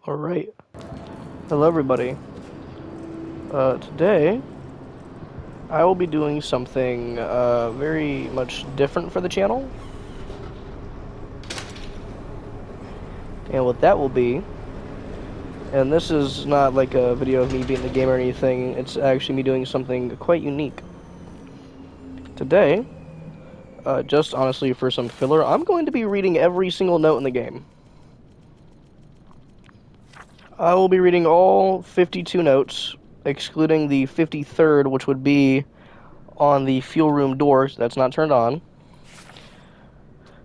Alright. Hello, everybody. Today, I will be doing something very much different for the channel. And what that will be, and this is not like a video of me beating the game or anything, it's actually me doing something quite unique. Today, just honestly for some filler, I'm going to be reading every single note in the game. I will be reading all 52 notes, excluding the 53rd, which would be on the fuel room door that's not turned on.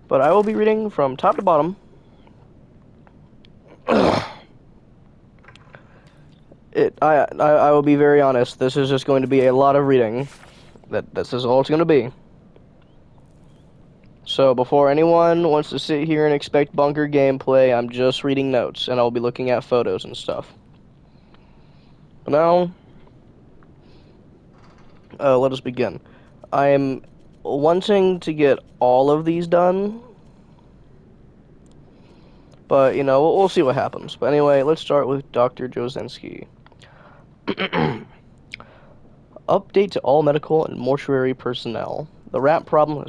But I will be reading from top to bottom. I will be very honest. This is just going to be a lot of reading. This is all it's going to be. So before anyone wants to sit here and expect bunker gameplay, I'm just reading notes, and I'll be looking at photos and stuff. Now, let us begin. I am wanting to get all of these done, but, you know, we'll see what happens. But anyway, let's start with Dr. Jozinski. Update to all medical and mortuary personnel. The rat problem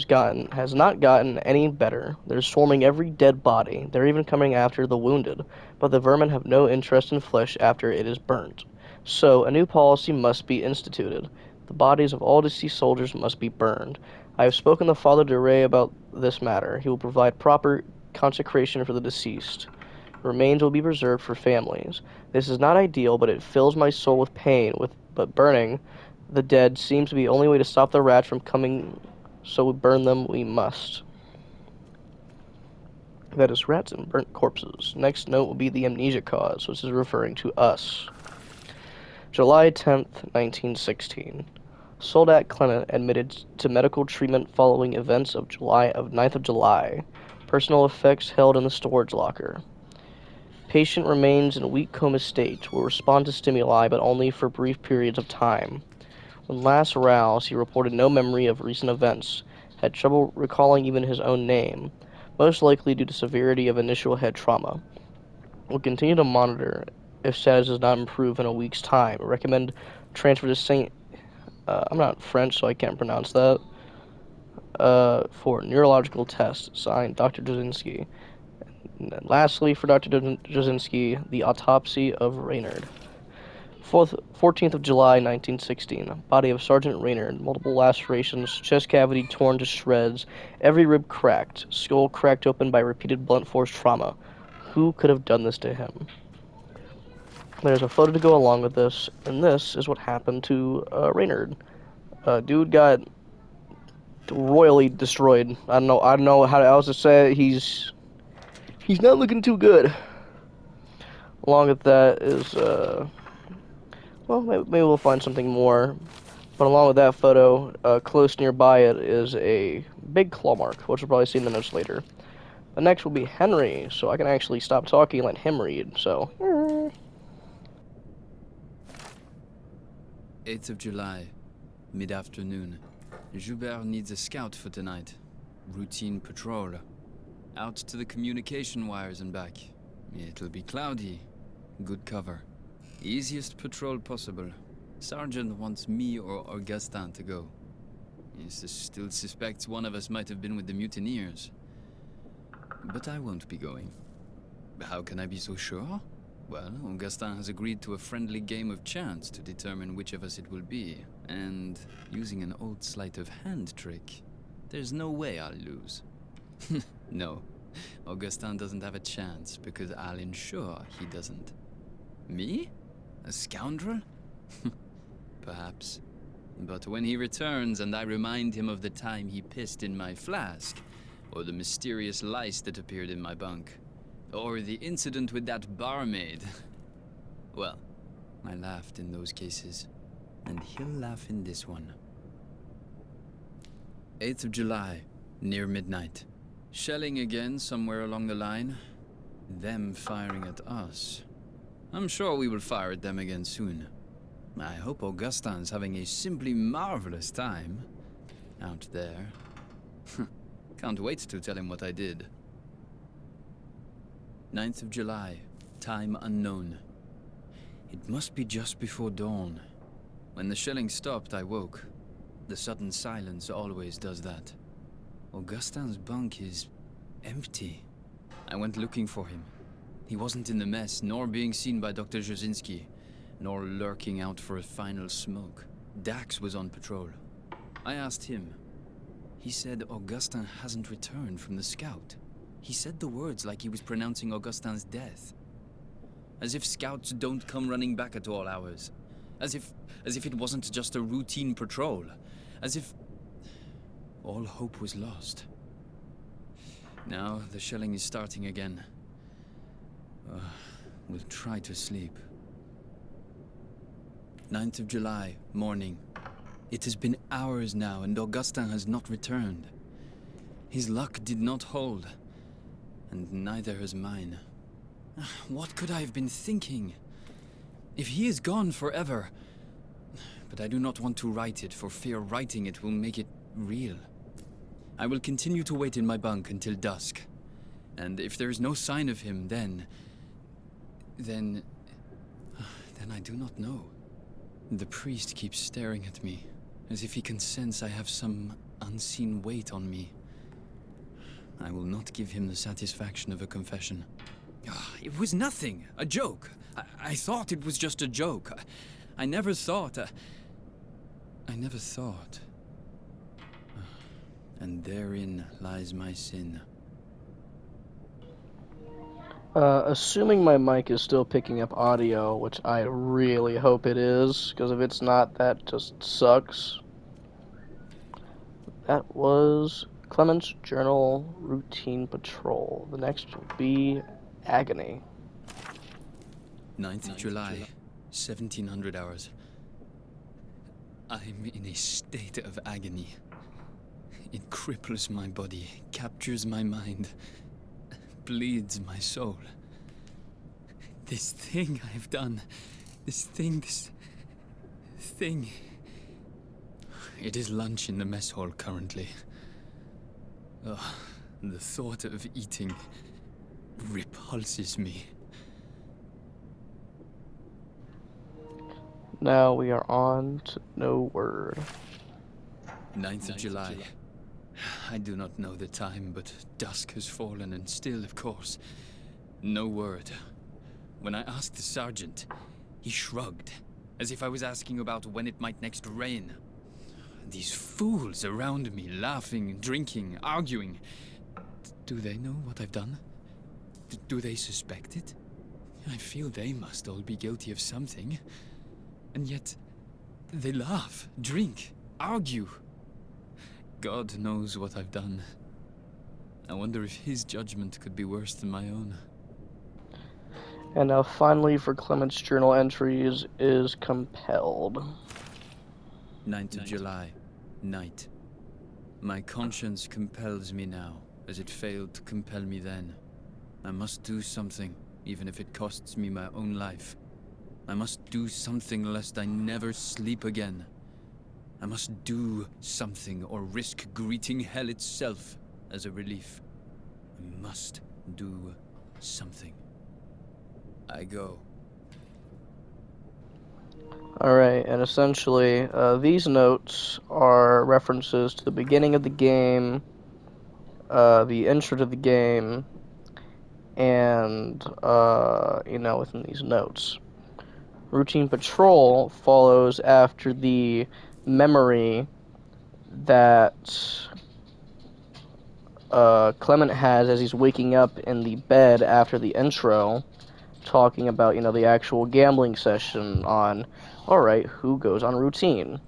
has not gotten any better. They're swarming every dead body. They're even coming after the wounded, but the vermin have no interest in flesh after it is burnt. So, a new policy must be instituted. The bodies of all deceased soldiers must be burned. I have spoken to Father Duray about this matter. He will provide proper consecration for the deceased. Remains will be preserved for families. This is not ideal, but it fills my soul with pain. But burning the dead seems to be the only way to stop the rats from coming, so burn them we must. That is rats and burnt corpses. Next note will be the amnesia cause, which is referring to us. July 10th, 1916. Soldat Clement admitted to medical treatment following events of 9th of July. Personal effects held in the storage locker. Patient remains in a weak coma state, will respond to stimuli, but only for brief periods of time. When last roused, he reported no memory of recent events, had trouble recalling even his own name, most likely due to severity of initial head trauma. Will continue to monitor if status does not improve in a week's time. Recommend transfer to St. I'm not French, so I can't pronounce that. For neurological tests, signed Dr. Jasinski. And then lastly, for Dr. Jasinski, the autopsy of Reynard. 14th of July, 1916. Body of Sergeant Reynard. Multiple lacerations, chest cavity torn to shreds, every rib cracked, skull cracked open by repeated blunt force trauma. Who could have done this to him? There's a photo to go along with this, and this is what happened to Reynard. Dude got royally destroyed. I don't know how else to say it. He's not looking too good. Along with that is well, maybe we'll find something more. But along with that photo, close nearby it is a big claw mark, which we'll probably see in the notes later. The next will be Henry, so I can actually stop talking and let him read, so... 8th of July, mid-afternoon. Joubert needs a scout for tonight. Routine patrol. Out to the communication wires and back. It'll be cloudy. Good cover. Easiest patrol possible. Sergeant wants me or Augustin to go. He still suspects one of us might have been with the mutineers. But I won't be going. How can I be so sure? Well, Augustin has agreed to a friendly game of chance to determine which of us it will be. And using an old sleight of hand trick, there's no way I'll lose. No, Augustin doesn't have a chance because I'll ensure he doesn't. Me? A scoundrel? Perhaps. But when he returns and I remind him of the time he pissed in my flask, or the mysterious lice that appeared in my bunk, or the incident with that barmaid, well, I laughed in those cases, and he'll laugh in this one. 8th of July, near midnight. Shelling again somewhere along the line. Them firing at us. I'm sure we will fire at them again soon. I hope Augustin's having a simply marvelous time out there. Can't wait to tell him what I did. 9th of July, time unknown. It must be just before dawn. When the shelling stopped, I woke. The sudden silence always does that. Augustin's bunk is empty. I went looking for him. He wasn't in the mess, nor being seen by Dr. Jasinski, nor lurking out for a final smoke. Dax was on patrol. I asked him. He said Augustin hasn't returned from the scout. He said the words like he was pronouncing Augustin's death. As if scouts don't come running back at all hours. As if it wasn't just a routine patrol. As if all hope was lost. Now the shelling is starting again. We'll try to sleep. 9th of July, morning. It has been hours now and Augustin has not returned. His luck did not hold. And neither has mine. What could I have been thinking? If he is gone forever... But I do not want to write it, for fear writing it will make it real. I will continue to wait in my bunk until dusk. And if there is no sign of him, then I do not know. The priest keeps staring at me, as if he can sense I have some unseen weight on me. I will not give him the satisfaction of a confession. It was nothing, a joke. I thought it was just a joke. I never thought. And therein lies my sin. Assuming my mic is still picking up audio, which I really hope it is, because if it's not, that just sucks. That was Clement's Journal Routine Patrol. The next will be Agony. 9th of July, 1700 hours. I'm in a state of agony. It cripples my body, captures my mind, bleeds my soul. This thing I've done, this thing... It is lunch in the mess hall currently. The thought of eating repulses me. Now we are on to No Word. 9th of July. I do not know the time, but dusk has fallen and still, of course, no word. When I asked the sergeant, he shrugged, as if I was asking about when it might next rain. These fools around me, laughing, drinking, arguing. Do they know what I've done? Do they suspect it? I feel they must all be guilty of something. And yet, they laugh, drink, argue. God knows what I've done. I wonder if his judgment could be worse than my own. And now finally for Clement's journal entries is Compelled. 9th of July, night. My conscience compels me now, as it failed to compel me then. I must do something, even if it costs me my own life. I must do something lest I never sleep again. I must do something or risk greeting hell itself as a relief. I must do something. I go. Alright, and essentially, these notes are references to the beginning of the game, the intro to the game, and, within these notes. Routine Patrol follows after the memory that Clement has as he's waking up in the bed after the intro, talking about, the actual gambling session on, alright, who goes on routine?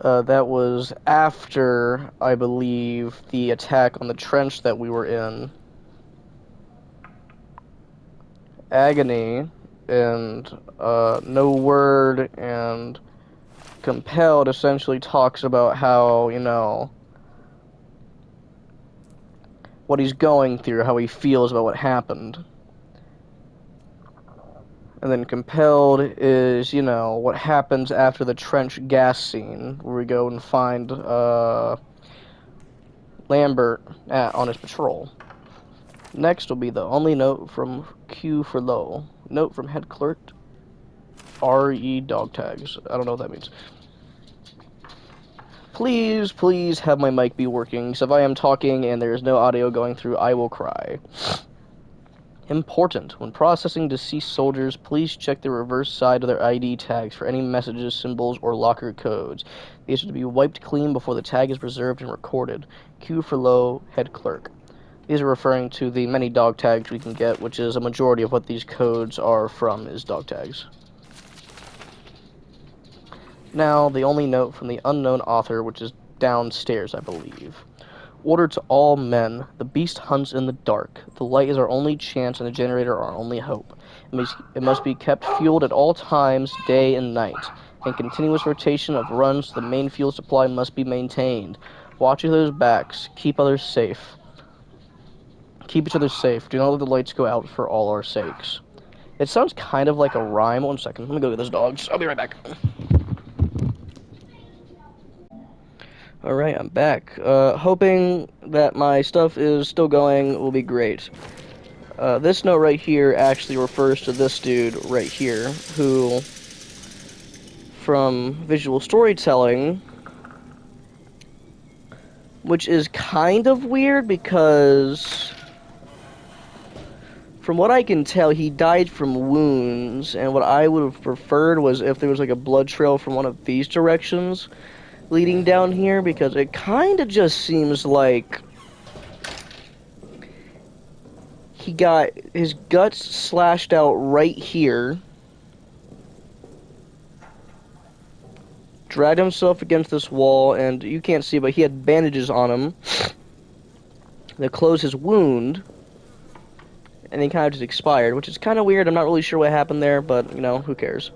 That was after, I believe, the attack on the trench that we were in. Agony and No Word and Compelled essentially talks about how, what he's going through, how he feels about what happened. And then Compelled is, what happens after the trench gas scene, where we go and find Lambert on his patrol. Next will be the only note from Q for low. Note from head clerk R.E. dog tags. I don't know what that means. Please have my mic be working, because if I am talking and there is no audio going through, I will cry. Important. When processing deceased soldiers, please check the reverse side of their ID tags for any messages, symbols, or locker codes. These are to be wiped clean before the tag is preserved and recorded. Q for low, head clerk. These are referring to the many dog tags we can get, which is a majority of what these codes are from, is dog tags. Now, the only note from the unknown author, which is downstairs, I believe. Order to all men. The beast hunts in the dark. The light is our only chance and the generator our only hope. It must be kept fueled at all times, day and night. In continuous rotation of runs, the main fuel supply must be maintained. Watch each other's backs. Keep others safe. Keep each other safe. Do not let the lights go out for all our sakes. It sounds kind of like a rhyme. 1 second. Let me go get those dogs. I'll be right back. Alright, I'm back. Hoping that my stuff is still going will be great. This note right here actually refers to this dude right here, who, from visual storytelling, which is kind of weird because, from what I can tell, he died from wounds, and what I would have preferred was if there was like a blood trail from one of these directions leading down here, because it kind of just seems like he got his guts slashed out right here, dragged himself against this wall, and you can't see, but he had bandages on him that closed his wound, and he kind of just expired, which is kind of weird. I'm not really sure what happened there, but, you know, who cares?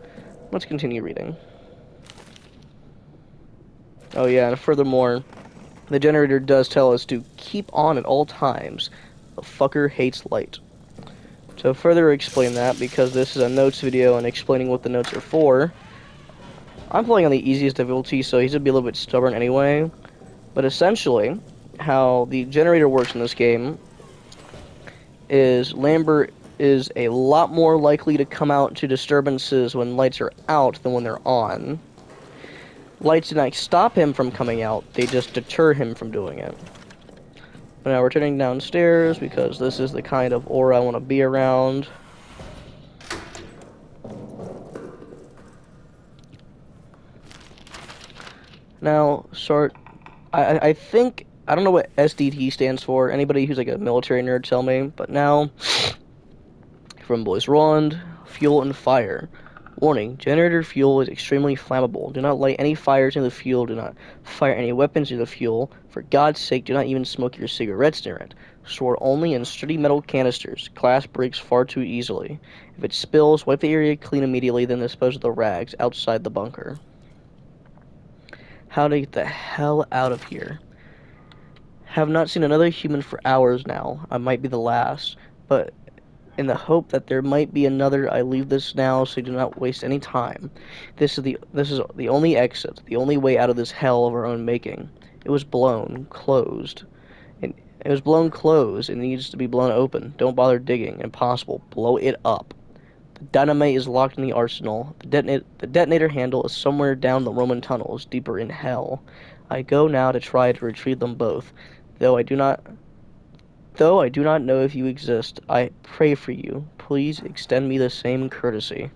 Let's continue reading. Oh yeah, and furthermore, the generator does tell us to keep on at all times. The fucker hates light. To further explain that, because this is a notes video and explaining what the notes are for, I'm playing on the easiest difficulty, so he's gonna be a little bit stubborn anyway. But essentially, how the generator works in this game is Lambert is a lot more likely to come out to disturbances when lights are out than when they're on. Lights do not stop him from coming out, they just deter him from doing it. But now we're turning downstairs because this is the kind of aura I want to be around. Now, I think, I don't know what SDT stands for. Anybody who's like a military nerd tell me. But now, from Boys Roland, fuel and fire. Warning, generator fuel is extremely flammable. Do not light any fires near the fuel. Do not fire any weapons near the fuel. For God's sake, do not even smoke your cigarettes near it. Store only in sturdy metal canisters. Glass breaks far too easily. If it spills, wipe the area clean immediately, then dispose of the rags outside the bunker. How to get the hell out of here. Have not seen another human for hours now. I might be the last, but in the hope that there might be another, I leave this now, so do not waste any time. This is the only exit, the only way out of this hell of our own making. It was blown closed. It was blown closed. It needs to be blown open. Don't bother digging. Impossible. Blow it up. The dynamite is locked in the arsenal. The detonator handle is somewhere down the Roman tunnels, deeper in hell. I go now to try to retrieve them both. Though I do not know if you exist, I pray for you. Please extend me the same courtesy.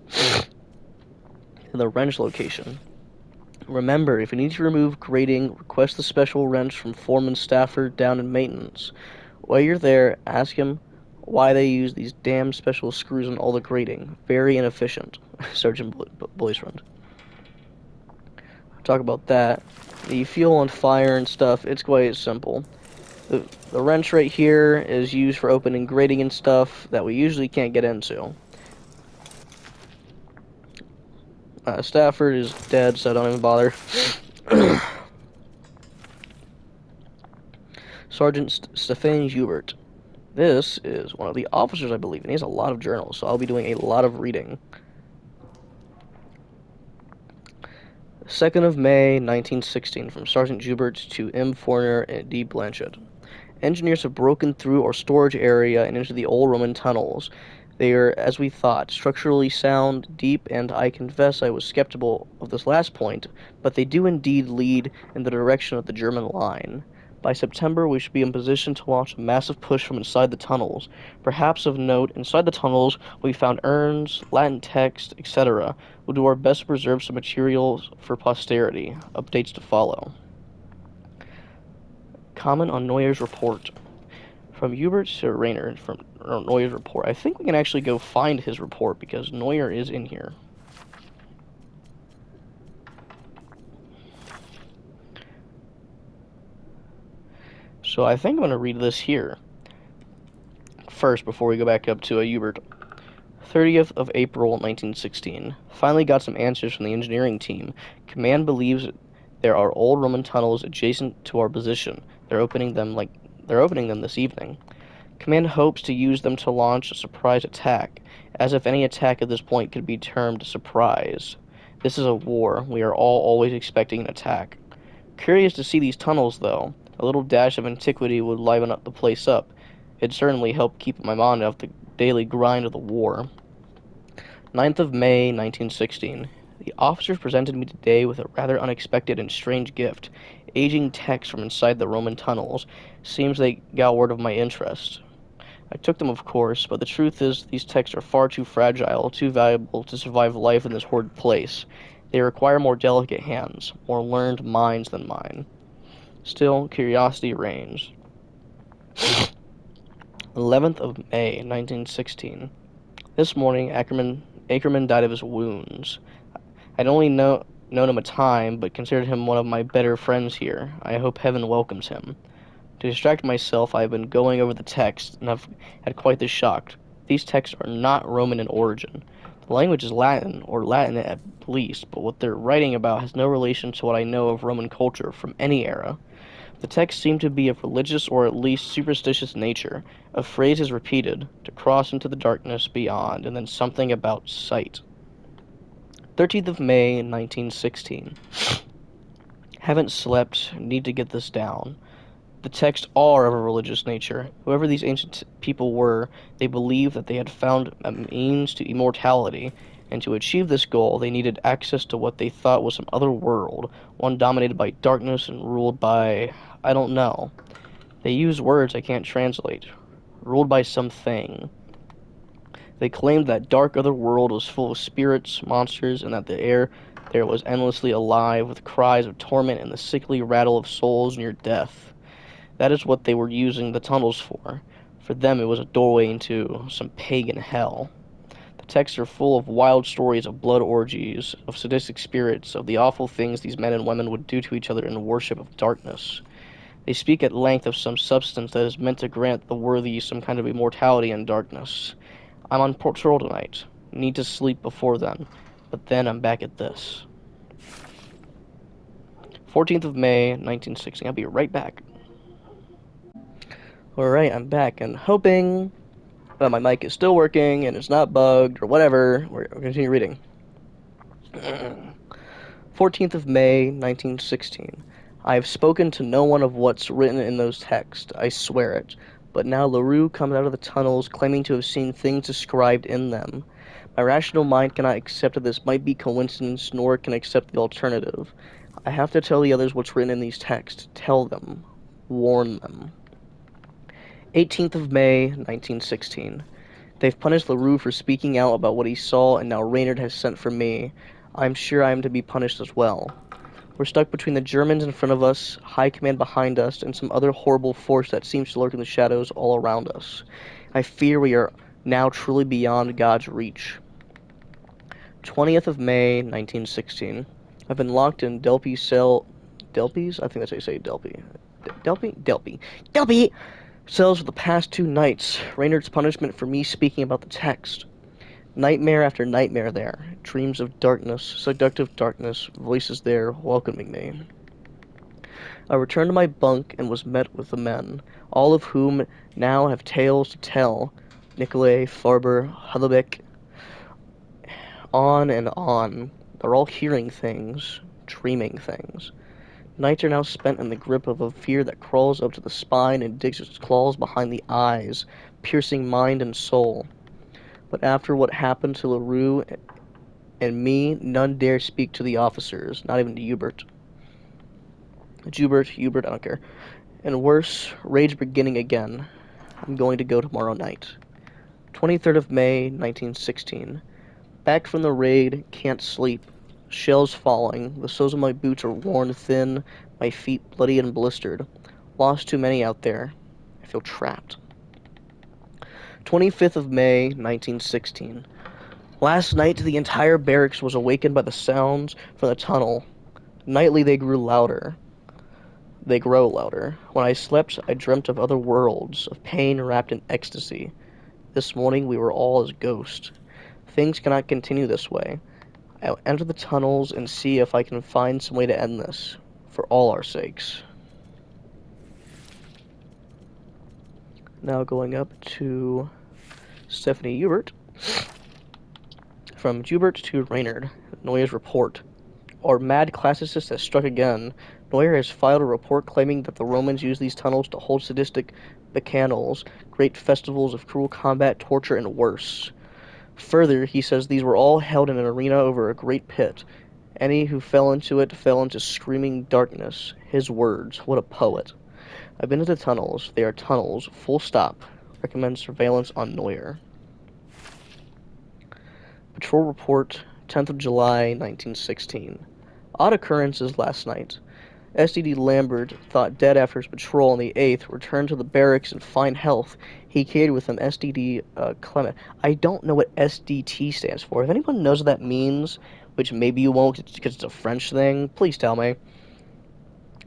The wrench location. Remember, if you need to remove grating, request the special wrench from Foreman Stafford down in maintenance. While you're there, ask him why they use these damn special screws on all the grating. Very inefficient. Sergeant Boyfriend. Talk about that. The fuel and fire and stuff, it's quite simple. The wrench right here is used for opening grating and stuff that we usually can't get into. Stafford is dead, so don't even bother. Sergeant Stefan Hubert. This is one of the officers, I believe, and he has a lot of journals, so I'll be doing a lot of reading. 2nd of May, 1916, from Sergeant Hubert to M. Forner and D. Blanchett. Engineers have broken through our storage area and into the old Roman tunnels. They are, as we thought, structurally sound, deep, and I confess I was skeptical of this last point, but they do indeed lead in the direction of the German line. By September, we should be in position to launch a massive push from inside the tunnels. Perhaps of note, inside the tunnels, we found urns, Latin text, etc. We'll do our best to preserve some materials for posterity. Updates to follow. Comment on Neuer's report. From Hubert to Rayner from Neuer's report. I think we can actually go find his report because Neuer is in here. So I think I'm going to read this here first before we go back up to Hubert. 30th of April 1916. Finally got some answers from the engineering team. Command believes there are old Roman tunnels adjacent to our position. They're opening them this evening. Command hopes to use them to launch a surprise attack, as if any attack at this point could be termed a surprise. This is a war. We are all always expecting an attack. Curious to see these tunnels, though. A little dash of antiquity would liven up the place up. It'd certainly help keep my mind off the daily grind of the war. 9th of May, 1916. The officers presented me today with a rather unexpected and strange gift. Aging texts from inside the Roman tunnels. Seems they got word of my interest. I took them, of course, but the truth is these texts are far too fragile, too valuable to survive life in this horrid place. They require more delicate hands, more learned minds than mine. Still, curiosity reigns. 11th of May, 1916. This morning, Ackerman died of his wounds. I'd only known him a time, but considered him one of my better friends here. I hope heaven welcomes him. To distract myself, I have been going over the text, and have had quite the shock. These texts are not Roman in origin. The language is Latin, or Latin at least, but what they're writing about has no relation to what I know of Roman culture from any era. The texts seem to be of religious or at least superstitious nature. A phrase is repeated, to cross into the darkness beyond, and then something about sight. 13th of May, 1916. Haven't slept, need to get this down. The texts are of a religious nature. Whoever these ancient people were, they believed that they had found a means to immortality, and to achieve this goal, they needed access to what they thought was some other world, one dominated by darkness and ruled by, I don't know. They use words I can't translate. Ruled by something. They claimed that dark other world was full of spirits, monsters, and that the air there was endlessly alive with cries of torment and the sickly rattle of souls near death. That is what they were using the tunnels for. For them, it was a doorway into some pagan hell. The texts are full of wild stories of blood orgies, of sadistic spirits, of the awful things these men and women would do to each other in the worship of darkness. They speak at length of some substance that is meant to grant the worthy some kind of immortality in darkness. I'm on patrol tonight. Need to sleep before then. But then I'm back at this. 14th of May, 1916. I'll be right back. Alright, I'm back, and hoping that my mic is still working and it's not bugged or whatever. We'll continue reading. 14th of May, 1916. I have spoken to no one of what's written in those texts, I swear it. But now LaRue comes out of the tunnels claiming to have seen things described in them. My rational mind cannot accept that this might be coincidence, nor can accept the alternative. I have to tell the others what's written in these texts. Tell them. Warn them. 18th of May, 1916. They've punished LaRue for speaking out about what he saw, and now Reynard has sent for me. I'm sure I am to be punished as well. We're stuck between the Germans in front of us, High Command behind us, and some other horrible force that seems to lurk in the shadows all around us. I fear we are now truly beyond God's reach. 20th of May, 1916. I've been locked in Delpy's cell... Delpy's? I think that's how you say Delpy. Delpy cells for the past 2 nights. Reynard's punishment for me speaking about the text. Nightmare after nightmare there. Dreams of darkness, seductive darkness, voices there welcoming me. I returned to my bunk and was met with the men, all of whom now have tales to tell. Nicolay, Farber, Huddebeck, on and on. They're all hearing things, dreaming things. Nights are now spent in the grip of a fear that crawls up to the spine and digs its claws behind the eyes, piercing mind and soul. But after what happened to LaRue and me, none dare speak to the officers, not even to Hubert. Hubert, I don't care. And worse, rage beginning again. I'm going to go tomorrow night. 23rd of May, 1916. Back from the raid, can't sleep. Shells falling. The soles of my boots are worn thin, my feet bloody and blistered. Lost too many out there. I feel trapped. 25th of May, 1916. Last night, the entire barracks was awakened by the sounds from the tunnel. Nightly, they grew louder. They grow louder. When I slept, I dreamt of other worlds, of pain wrapped in ecstasy. This morning, we were all as ghosts. Things cannot continue this way. I'll enter the tunnels and see if I can find some way to end this, for all our sakes. Now going up to Stephanie Hubert. From Hubert to Reynard, Neuer's report. Our mad classicist has struck again. Neuer has filed a report claiming that the Romans used these tunnels to hold sadistic bacchanals, great festivals of cruel combat, torture, and worse. Further, he says these were all held in an arena over a great pit. Any who fell into it fell into screaming darkness. His words. What a poet. I've been to the tunnels. They are tunnels. Full stop. Recommend surveillance on Neuer. Patrol report, 10th of July, 1916. Odd occurrences last night. SDD Lambert, thought dead after his patrol on the 8th, returned to the barracks in fine health. He carried with him SDD Clement. I don't know what SDT stands for. If anyone knows what that means, which maybe you won't because it's a French thing, please tell me.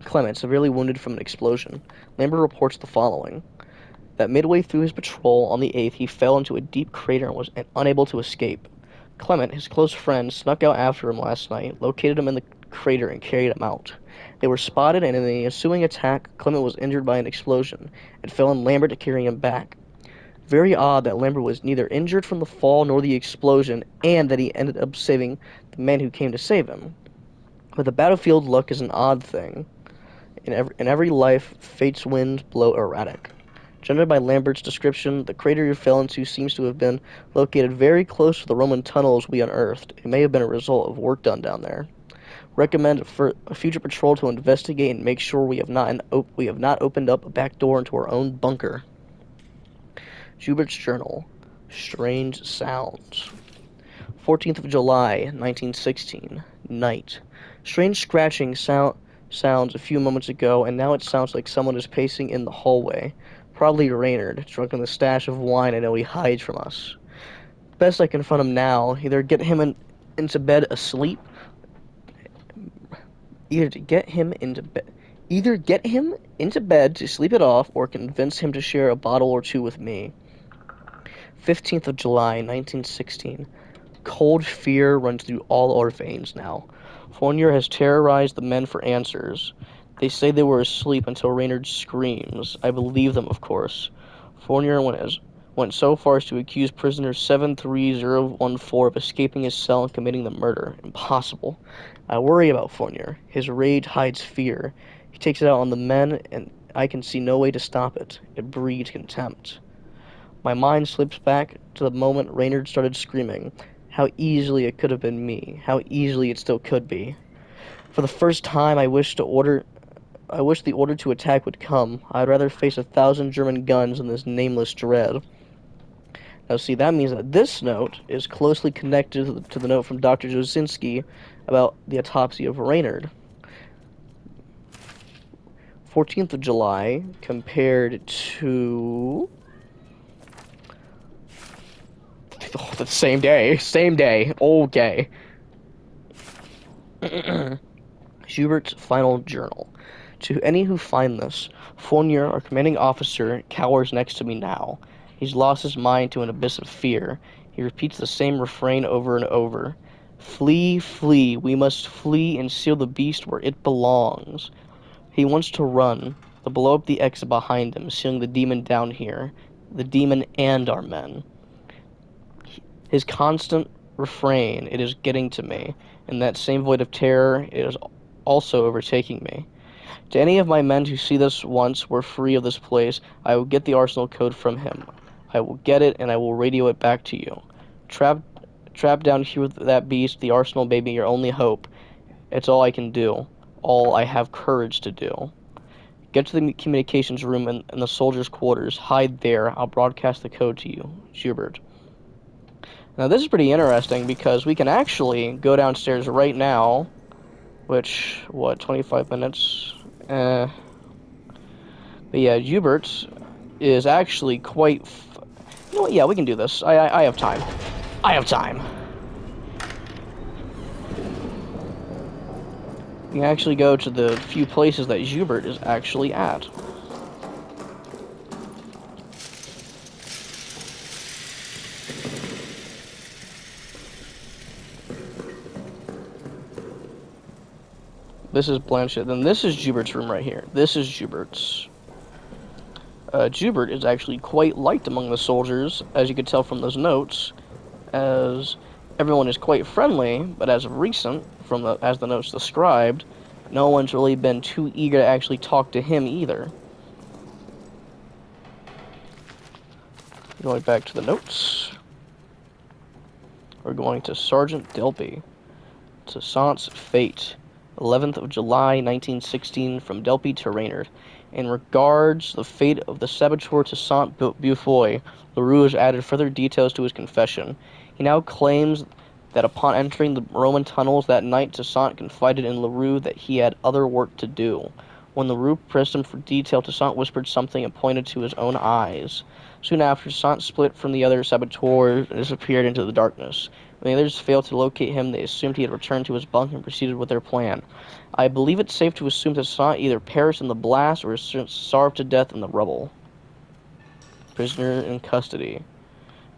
Clement, severely wounded from an explosion. Lambert reports the following. That midway through his patrol on the 8th, he fell into a deep crater and was unable to escape. Clement, his close friend, snuck out after him last night, located him in the crater, and carried him out. They were spotted, and in the ensuing attack, Clement was injured by an explosion. It fell on Lambert to carry him back. Very odd that Lambert was neither injured from the fall nor the explosion, and that he ended up saving the man who came to save him. But the battlefield luck is an odd thing. In every life, fate's winds blow erratic. Judged by Lambert's description, the crater he fell into seems to have been located very close to the Roman tunnels we unearthed. It may have been a result of work done down there. Recommend for a future patrol to investigate and make sure we have not opened up a back door into our own bunker. Hubert's Journal. Strange sounds. 14th of July, 1916. Night. Strange scratching sounds a few moments ago, and now it sounds like someone is pacing in the hallway. Probably Reynard, drunk in the stash of wine I know he hides from us. Best I confront him now, either get him into bed asleep, either get him into bed to sleep it off, or convince him to share a bottle or two with me. 15th of July, 1916. Cold fear runs through all our veins now. Fournier has terrorized the men for answers. They say they were asleep until Reynard screams. I believe them, of course. Fournier went so far as to accuse prisoner 73014 of escaping his cell and committing the murder. Impossible. I worry about Fournier. His rage hides fear. He takes it out on the men, and I can see no way to stop it. It breeds contempt. My mind slips back to the moment Reynard started screaming. How easily it could have been me. How easily it still could be. For the first time, I wish the order to attack would come. I'd rather face 1,000 German guns than this nameless dread. Now, see, that means that this note is closely connected to the note from Dr. Josinski about the autopsy of Reynard. 14th of July compared to... Oh, the same day. Okay. Schubert's final journal. To any who find this, Fournier, our commanding officer, cowers next to me now. He's lost his mind to an abyss of fear. He repeats the same refrain over and over. Flee, flee, we must flee and seal the beast where it belongs. He wants to run, but blow up the exit behind him, sealing the demon down here. The demon and our men. His constant refrain, it is getting to me. In that same void of terror, it is also overtaking me. To any of my men who see this once we're free of this place, I will get the arsenal code from him. I will get it, and I will radio it back to you. Trapped down here with that beast, the arsenal may be your only hope. It's all I can do. All I have courage to do. Get to the communications room in the soldiers' quarters. Hide there. I'll broadcast the code to you. Schubert. Now this is pretty interesting because we can actually go downstairs right now, which, 25 minutes? But yeah, Hubert is actually quite... You know what, yeah, we can do this. I have time. I have time. We can actually go to the few places that Hubert is actually at. This is Blanchett. Then this is Jubert's room right here. This is Jubert's. Jubert is actually quite liked among the soldiers, as you could tell from those notes, as everyone is quite friendly, but as of recent, as the notes described, no one's really been too eager to actually talk to him either. Going back to the notes, we're going to Sergeant Delpy. Toussaint's fate. 11th of July, 1916, from Delpy to Reynard. In regards the fate of the saboteur Toussaint Beaufoy, LaRue has added further details to his confession. He now claims that upon entering the Roman tunnels that night, Toussaint confided in LaRue that he had other work to do. When LaRue pressed him for detail, Toussaint whispered something and pointed to his own eyes. Soon after, Toussaint split from the other saboteurs and disappeared into the darkness. When the others failed to locate him, they assumed he had returned to his bunk and proceeded with their plan. I believe it's safe to assume that Toussaint either perished in the blast or starved to death in the rubble. Prisoner in custody.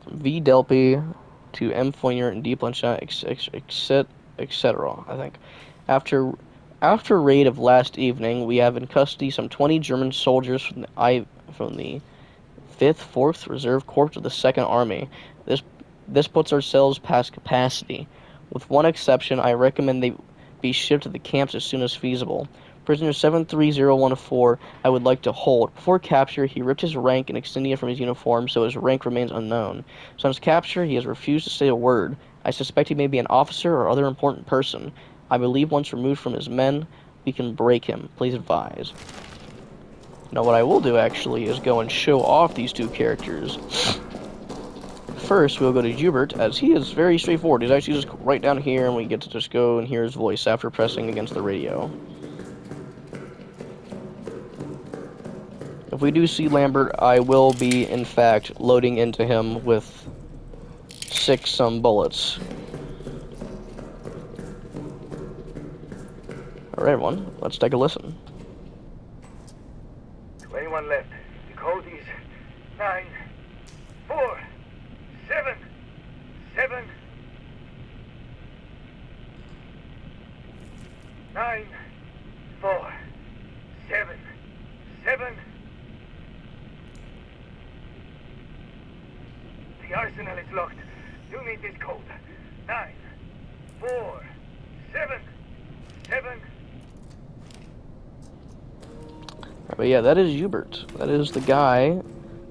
From V. Delpy to M. Fournier and D. Planchet, etc. I think. After raid of last evening, we have in custody some 20 German soldiers from the 5th, 4th Reserve Corps of the 2nd Army. This puts ourselves past capacity. With one exception, I recommend they be shipped to the camps as soon as feasible. Prisoner 73014 I would like to hold. Before capture, he ripped his rank and insignia from his uniform, so his rank remains unknown. Since capture, he has refused to say a word. I suspect he may be an officer or other important person. I believe once removed from his men, we can break him. Please advise. Now what I will do, actually, is go and show off these two characters. First, we'll go to Hubert, as he is very straightforward. He's actually just right down here, and we get to just go and hear his voice after pressing against the radio. If we do see Lambert, I will be, in fact, loading into him with 6 bullets. Alright, everyone, let's take a listen. 21 left. The code is 9, 4, 7, 7, 9, 4, 7, 7. The arsenal is locked. You need this code. 9, 4, 7, 7. But yeah, that is Hubert. That is the guy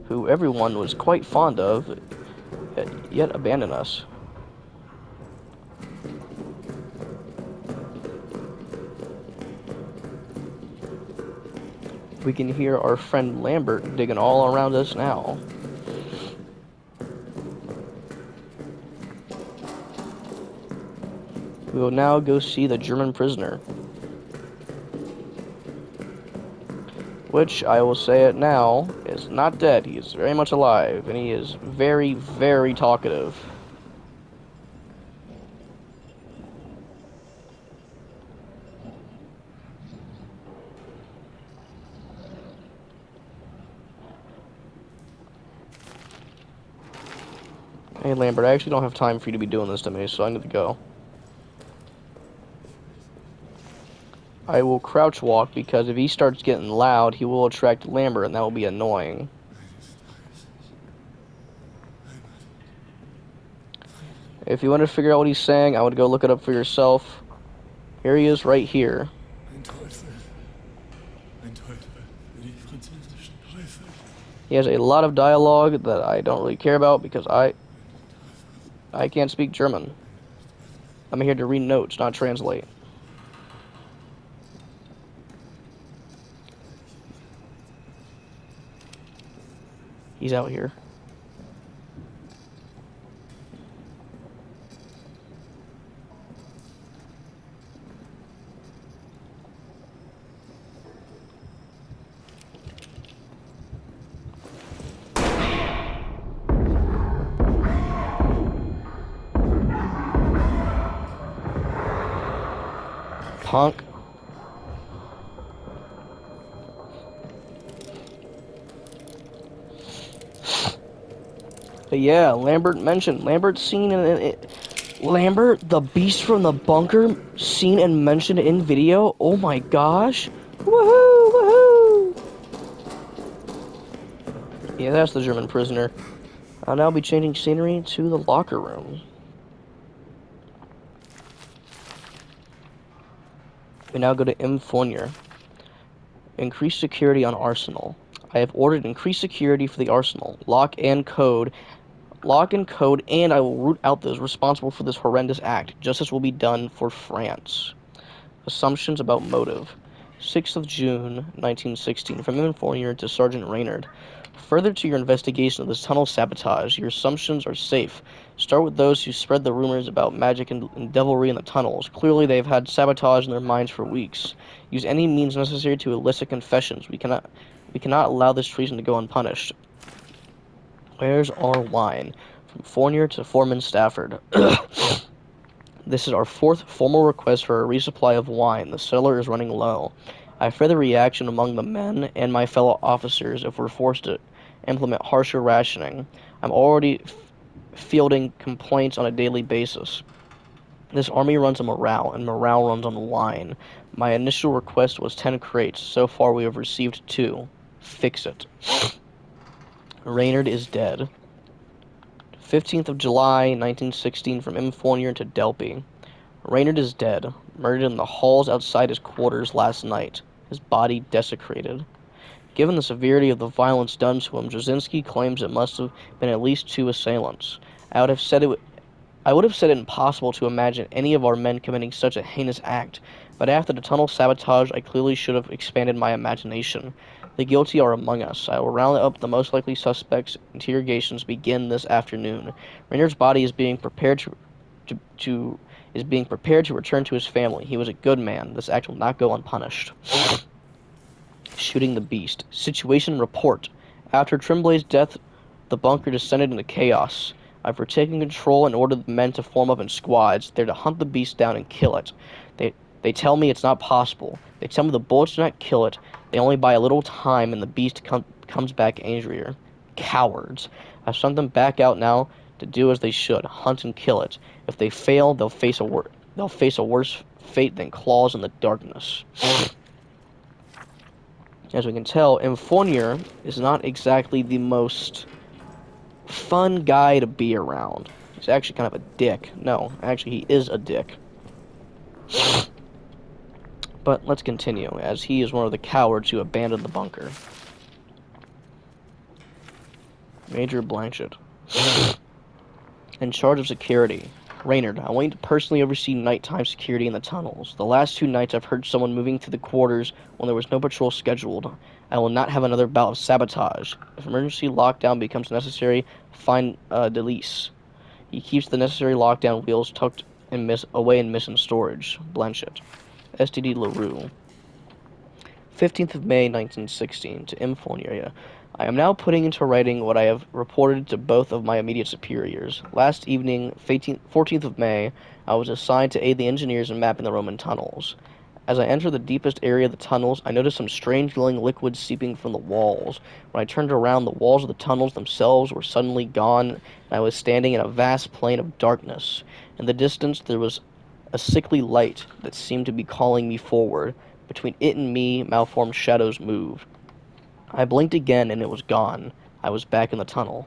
who everyone was quite fond of, yet abandoned us. We can hear our friend Lambert digging all around us now. We will now go see the German prisoner. Which, I will say it now, is not dead. He is very much alive, and he is very, very talkative. Hey Lambert, I actually don't have time for you to be doing this to me, so I need to go. I will crouch walk, because if he starts getting loud, he will attract Lambert, and that will be annoying. If you want to figure out what he's saying, I would go look it up for yourself. Here he is right here. He has a lot of dialogue that I don't really care about because I can't speak German. I'm here to read notes, not translate. He's out here. Punk. But yeah, Lambert's seen in Lambert, the beast from the bunker, seen and mentioned in video. Oh my gosh. Woohoo! Woohoo! Yeah, that's the German prisoner. I'll now be changing scenery to the locker room. We now go to M. Fournier. Increased security on Arsenal. I have ordered increased security for the Arsenal. Lock and code, and I will root out those responsible for this horrendous act. Justice will be done for France. Assumptions about motive. 6th of June, 1916. From M. Fournier to Sergeant Reynard. Further to your investigation of this tunnel sabotage, your assumptions are safe. Start with those who spread the rumors about magic and devilry in the tunnels. Clearly, they've had sabotage in their minds for weeks. Use any means necessary to elicit confessions. We cannot allow this treason to go unpunished. Where's our wine? From Fournier to Foreman Stafford. This is our 4th formal request for a resupply of wine. The cellar is running low. I fear the reaction among the men and my fellow officers if we're forced to implement harsher rationing. I'm already fielding complaints on a daily basis. This army runs on morale, and morale runs on wine. My initial request was 10 crates. So far we have received 2. Fix it. Reynard is dead. 15th of July, 1916, from M. Fournier to Delpy. Reynard is dead, murdered in the halls outside his quarters last night, his body desecrated. Given the severity of the violence done to him, Jasinski claims it must have been at least 2 assailants. I would have said it impossible to imagine any of our men committing such a heinous act, but after the tunnel sabotage, I clearly should have expanded my imagination. The guilty are among us. I will round up the most likely suspects. Interrogations begin this afternoon. Reynard's body is being prepared to return to his family. He was a good man. This act will not go unpunished. Shooting the beast. Situation report. After Tremblay's death, the bunker descended into chaos. I've retaken control and ordered the men to form up in squads. They're to hunt the beast down and kill it. They tell me it's not possible. They tell me the bullets do not kill it. They only buy a little time and the beast comes back angrier. Cowards. I've sent them back out now to do as they should, hunt and kill it. If they fail, they'll face a worse fate than claws in the darkness. As we can tell, M. Fournier is not exactly the most fun guy to be around. He's actually kind of a dick. No, actually he is a dick. But let's continue, as he is one of the cowards who abandoned the bunker. Major Blanchett. In charge of security. Reynard, I want you to personally oversee nighttime security in the tunnels. The last 2 nights I've heard someone moving through the quarters when there was no patrol scheduled. I will not have another bout of sabotage. If emergency lockdown becomes necessary, find Delise. He keeps the necessary lockdown wheels tucked away in missing storage. Blanchett. STD LaRue. 15th of May, 1916, to M. Fournier. I am now putting into writing what I have reported to both of my immediate superiors. Last evening, 14th of May, I was assigned to aid the engineers in mapping the Roman tunnels. As I entered the deepest area of the tunnels, I noticed some strange-glowing liquid seeping from the walls. When I turned around, the walls of the tunnels themselves were suddenly gone, and I was standing in a vast plain of darkness. In the distance, there was a sickly light that seemed to be calling me forward. Between it and me, malformed shadows moved. I blinked again, and it was gone. I was back in the tunnel.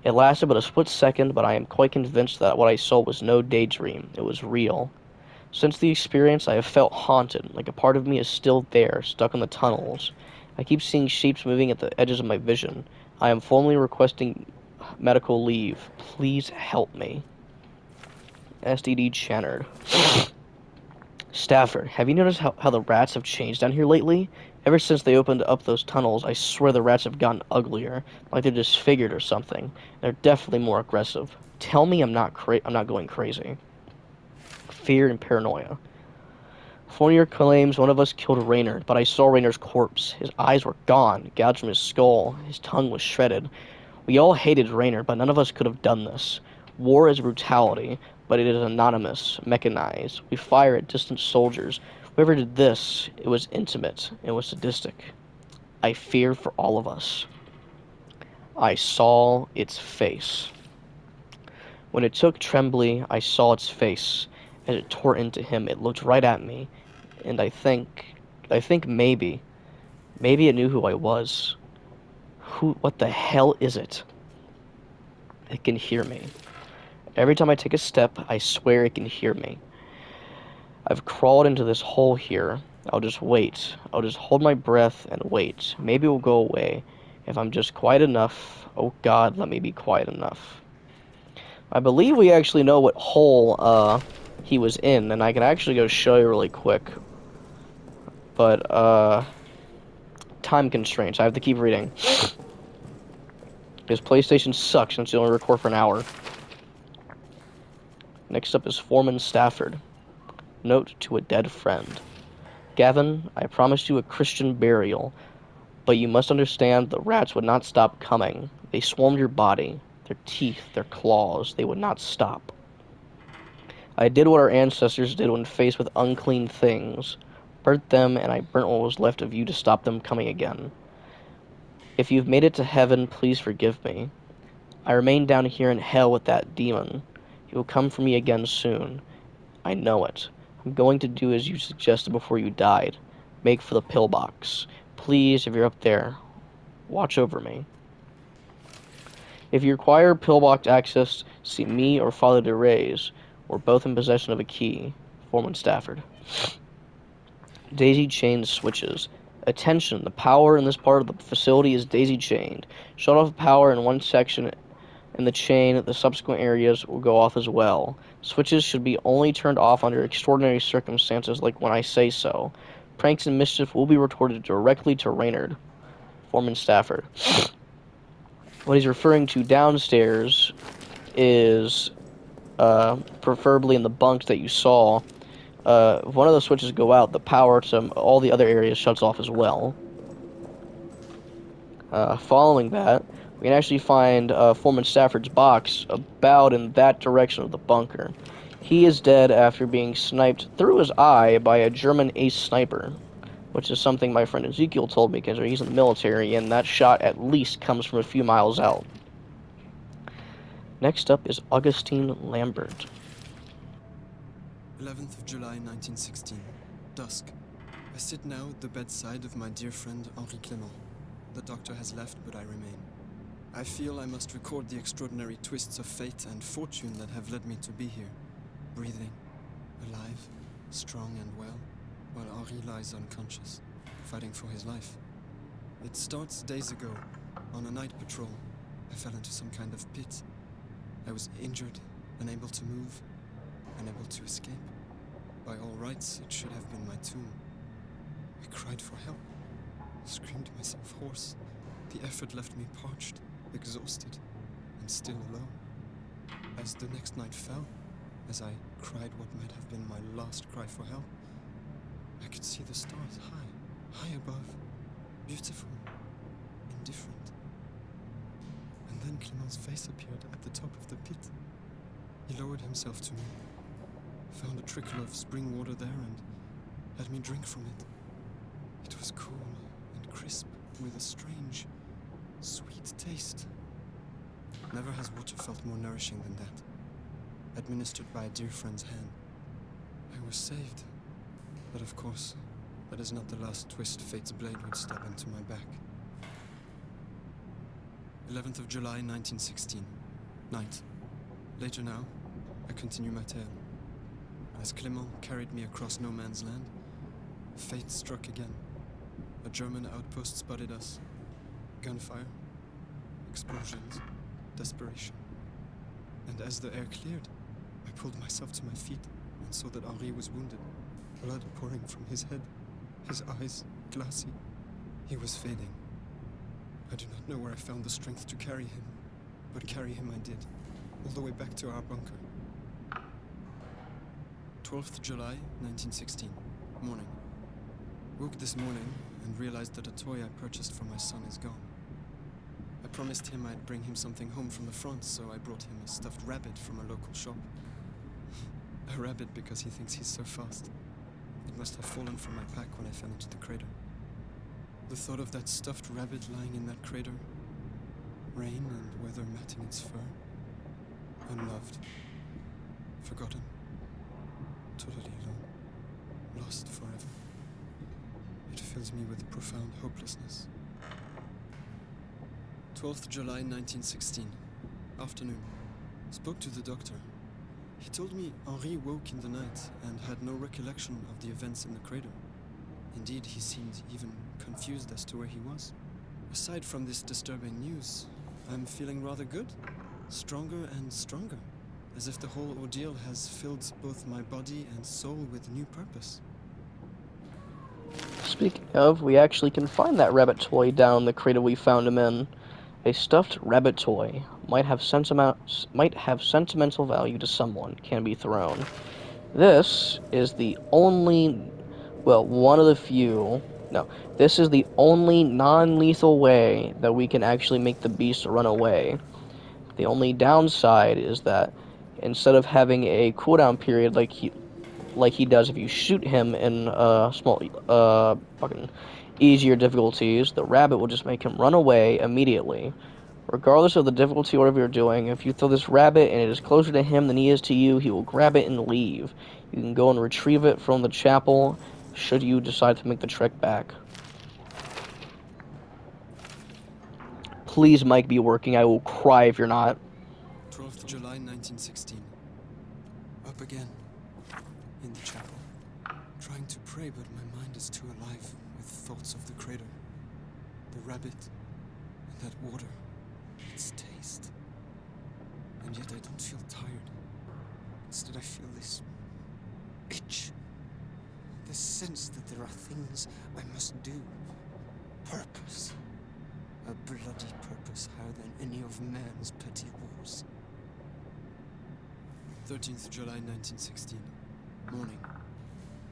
It lasted but a split second, but I am quite convinced that what I saw was no daydream. It was real. Since the experience, I have felt haunted, like a part of me is still there, stuck in the tunnels. I keep seeing shapes moving at the edges of my vision. I am formally requesting medical leave. Please help me. SDD Channard. Stafford, have you noticed how the rats have changed down here lately? Ever since they opened up those tunnels, I swear the rats have gotten uglier, like they're disfigured or something. They're definitely more aggressive. Tell me I'm not going crazy. Fear and paranoia. Fournier claims one of us killed Raynor, but I saw Raynor's corpse. His eyes were gone, gouged from his skull. His tongue was shredded. We all hated Raynor, but none of us could have done this. War is brutality, but it is anonymous, mechanized. We fire at distant soldiers. Whoever did this, it was intimate. It was sadistic. I fear for all of us. I saw its face. When it took Tremblay, I saw its face. As it tore into him, it looked right at me, and I think maybe it knew who I was. What the hell is it? It can hear me. Every time I take a step, I swear it can hear me. I've crawled into this hole here. I'll just wait. I'll just hold my breath and wait. Maybe it will go away. If I'm just quiet enough. Oh God, let me be quiet enough. I believe we actually know what hole he was in, and I can actually go show you really quick. But time constraints. I have to keep reading. Because PlayStation sucks since you only record for an hour. Next up is Foreman Stafford. Note to a dead friend. Gavin, I promised you a Christian burial, but you must understand the rats would not stop coming. They swarmed your body. Their teeth, their claws, they would not stop. I did what our ancestors did when faced with unclean things. Burnt them, and I burnt what was left of you to stop them coming again. If you've made it to heaven, please forgive me. I remain down here in hell with that demon. He will come for me again soon. I know it. I'm going to do as you suggested before you died. Make for the pillbox. Please, if you're up there, watch over me. If you require pillbox access, see me or Father de Reyes. We're both in possession of a key. Foreman Stafford. Daisy-chained switches. Attention, the power in this part of the facility is daisy-chained. Shut off power in one section in the chain, the subsequent areas will go off as well. Switches should be only turned off under extraordinary circumstances, like when I say so. Pranks and mischief will be retorted directly to Raynard. Foreman Stafford. What he's referring to downstairs is, preferably in the bunks that you saw, if one of the switches go out, the power to all the other areas shuts off as well. Following that, we can actually find Foreman Stafford's box about in that direction of the bunker. He is dead after being sniped through his eye by a German ace sniper, which is something my friend Ezekiel told me because he's in the military, and that shot at least comes from a few miles out. Next up is Augustine Lambert. 11th of July 1916. Dusk. I sit now at the bedside of my dear friend Henri Clément. The doctor has left, but I remain. I feel I must record the extraordinary twists of fate and fortune that have led me to be here. Breathing, alive, strong and well, while Henri lies unconscious, fighting for his life. It starts days ago. On a night patrol, I fell into some kind of pit. I was injured, unable to move, unable to escape. By all rights, it should have been my tomb. I cried for help, screamed myself hoarse. The effort left me parched, exhausted, and still alone. As the next night fell, as I cried what might have been my last cry for help, I could see the stars high above, beautiful, indifferent. And then Clément's face appeared at the top of the pit. He lowered himself to me, found a trickle of spring water there, and let me drink from it. It was cool and crisp, with a strange, sweet taste. Never has water felt more nourishing than that. Administered by a dear friend's hand. I was saved. But of course, that is not the last twist fate's blade would stab into my back. 11th of July 1916. Night. Later now, I continue my tale. As Clément carried me across no man's land, fate struck again. A German outpost spotted us. Gunfire. explosions, desperation. And as the air cleared, I pulled myself to my feet and saw that Henri was wounded, blood pouring from his head, his eyes glassy. He was fading. I do not know where I found the strength to carry him, but carry him I did, all the way back to our bunker. 12th July, 1916, morning. Woke this morning and realized that a toy I purchased for my son is gone. I promised him I'd bring him something home from the front, so I brought him a stuffed rabbit from a local shop. A rabbit because he thinks he's so fast. It must have fallen from my pack when I fell into the crater. The thought of that stuffed rabbit lying in that crater, rain and weather matting its fur, unloved, forgotten, totally alone, lost forever. It fills me with profound hopelessness. 12th July 1916, afternoon. Spoke to the doctor. He told me Henri woke in the night and had no recollection of the events in the crater. Indeed, he seemed even confused as to where he was. Aside from this disturbing news, I'm feeling rather good, stronger and stronger, as if the whole ordeal has filled both my body and soul with new purpose. Speaking of, we actually can find that rabbit toy down in the crater we found him in. A stuffed rabbit toy might have sentimental value to someone, can be thrown. This is the only, well, one of the few, no, this is the only non-lethal way that we can actually make the beast run away. The only downside is that instead of having a cooldown period like he does if you shoot him in small fucking easier difficulties, the rabbit will just make him run away immediately. Regardless of the difficulty or whatever you're doing, if you throw this rabbit and it is closer to him than he is to you, he will grab it and leave. You can go and retrieve it from the chapel should you decide to make the trek back. Please, Mike, be working. I will cry if you're not. 12th July 1916. Up again. In the chapel. Trying to pray, but my mind is too alive with thoughts of the crater. The rabbit. And that water. Its taste. And yet I don't feel tired. Instead I feel this itch. This sense that there are things I must do. Purpose. A bloody purpose higher than any of man's petty wars. 13th July 1916. Morning.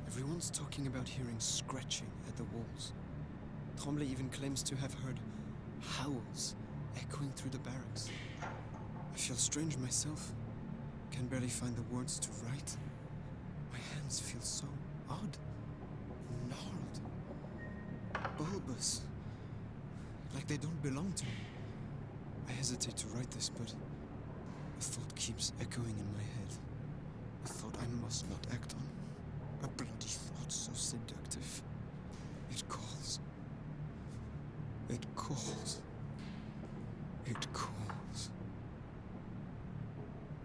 Everyone's talking about hearing scratching at the walls. Tremblay even claims to have heard howls echoing through the barracks. I feel strange myself. Can barely find the words to write. My hands feel so odd. Gnarled. Bulbous. Like they don't belong to me. I hesitate to write this, but a thought keeps echoing in my head. A thought I must not act on. A bloody thought so seductive. It calls. It calls. It calls.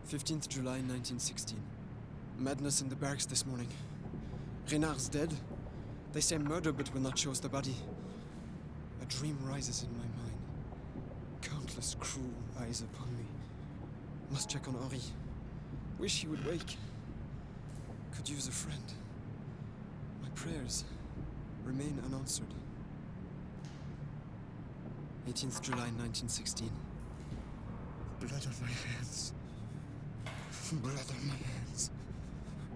15th July 1916. Madness in the barracks this morning. Renard's dead. They say murder, but will not show us the body. A dream rises in my mind. Countless cruel eyes upon me. Must check on Henri. Wish he would wake. Could use a friend. My prayers remain unanswered. 18th July 1916. Blood on my hands. Blood on my hands.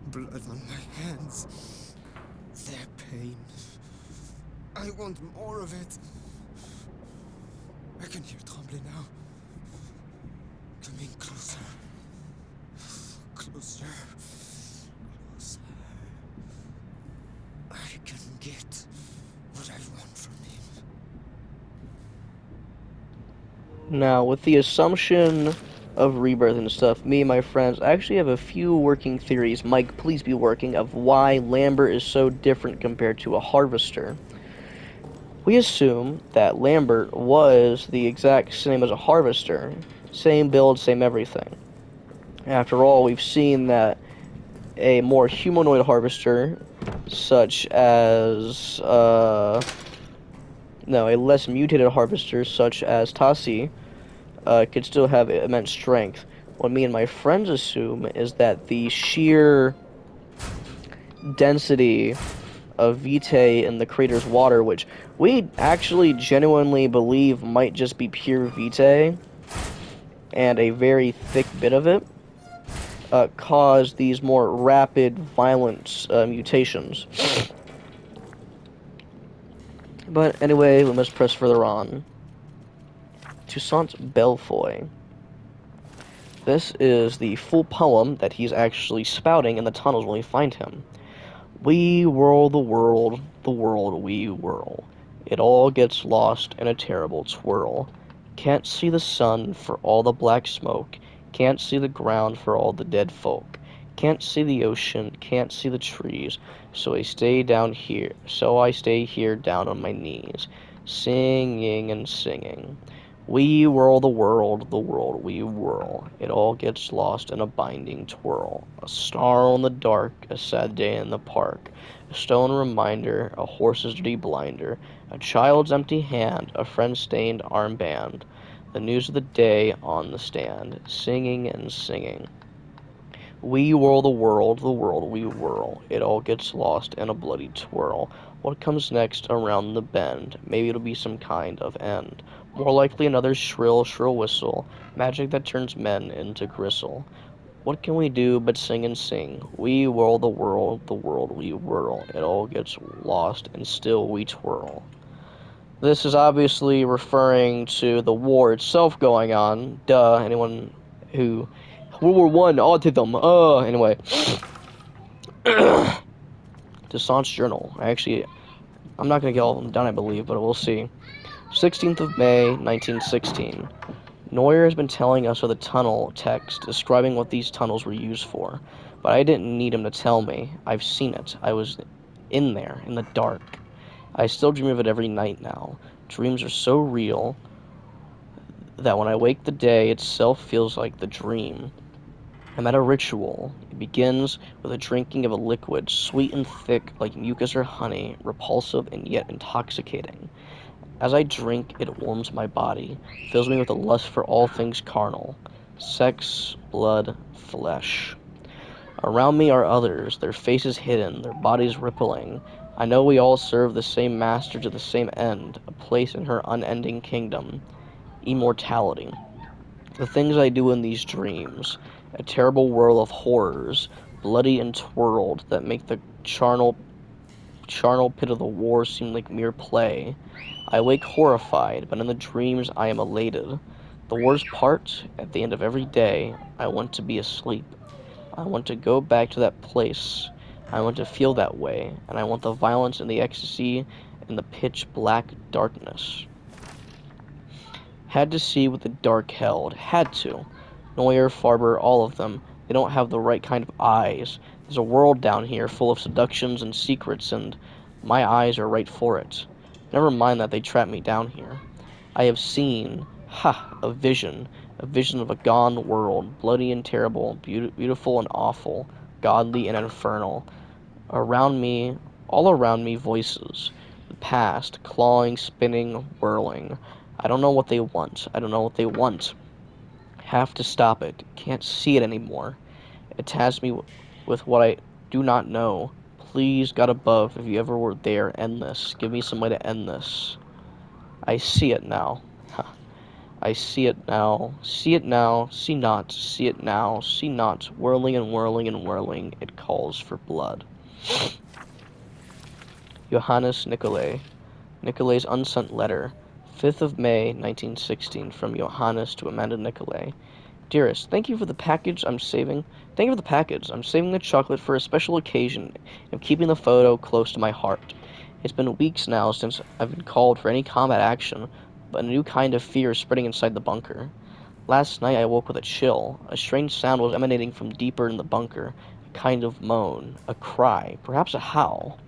Blood on my hands. Their pain. I want more of it. I can hear Tremblay now. Coming closer. Closer. Closer. I can get what I want from him. Now, with the assumption of rebirth and stuff, me and my friends actually have a few working theories, Mike, please be working, of why Lambert is so different compared to a harvester. We assume that Lambert was the exact same as a harvester. Same build, same everything. After all, we've seen that a more humanoid harvester, such as, a less mutated harvester, such as Tassi, could still have immense strength. What me and my friends assume is that the sheer density of vitae in the crater's water, which we actually genuinely believe might just be pure vitae and a very thick bit of it, cause these more rapid, violent mutations. But anyway, we must press further on. Toussaint Belfoy. This is the full poem that he's actually spouting in the tunnels when we find him. We whirl the world we whirl. It all gets lost in a terrible twirl. Can't see the sun for all the black smoke. Can't see the ground for all the dead folk. Can't see the ocean, can't see the trees. So I stay here down on my knees, singing and singing. We whirl the world we whirl. It all gets lost in a binding twirl. A star on the dark, a sad day in the park. A stone reminder, a horse's dirty blinder. A child's empty hand, a friend-stained armband. The news of the day on the stand, singing and singing. We whirl the world we whirl. It all gets lost in a bloody twirl. What comes next around the bend? Maybe it'll be some kind of end. More likely another shrill, shrill whistle. Magic that turns men into gristle. What can we do but sing and sing? We whirl the world we whirl. It all gets lost and still we twirl. This is obviously referring to the war itself going on. Duh, anyone who... World War One, autism, anyway. Toussaint's journal. I'm not gonna get all of them done, I believe, but we'll see. 16th of May, 1916. Neuer has been telling us of the tunnel text, describing what these tunnels were used for. But I didn't need him to tell me. I've seen it. I was in there, in the dark. I still dream of it every night now. Dreams are so real that when I wake the day itself feels like the dream. I'm at a ritual. It begins with a drinking of a liquid, sweet and thick like mucus or honey, repulsive and yet intoxicating. As I drink, it warms my body, fills me with a lust for all things carnal. Sex, blood, flesh. Around me are others, their faces hidden, their bodies rippling. I know we all serve the same master to the same end, a place in her unending kingdom. Immortality. The things I do in these dreams, a terrible whirl of horrors, bloody and twirled, that make the charnel pit of the war seem like mere play. I wake horrified, but in the dreams I am elated. The worst part, at the end of every day, I want to be asleep. I want to go back to that place. I want to feel that way, and I want the violence and the ecstasy and the pitch black darkness. Had to see what the dark held. Had to. Neuer, Farber, all of them. They don't have the right kind of eyes. There's a world down here full of seductions and secrets, and my eyes are right for it. Never mind that they trapped me down here. I have seen, a vision of a gone world, bloody and terrible, beautiful and awful, godly and infernal. Around me, all around me, voices. The past, clawing, spinning, whirling. I don't know what they want. I don't know what they want. Have to stop it. Can't see it anymore. It tasks me with what I do not know. Please, God above, if you ever were there, end this. Give me some way to end this. I see it now. I see it now. See it now. See not. See it now. See not. Whirling and whirling and whirling. It calls for blood. Johannes Nicolai. Nicolai's unsent letter. 5th of May, 1916, from Johannes to Amanda Nicolai. Dearest, thank you for the package I'm saving. Thank you for the package. I'm saving the chocolate for a special occasion. I'm keeping the photo close to my heart. It's been weeks now since I've been called for any combat action, but a new kind of fear is spreading inside the bunker. Last night I woke with a chill. A strange sound was emanating from deeper in the bunker. A kind of moan, a cry, perhaps a howl.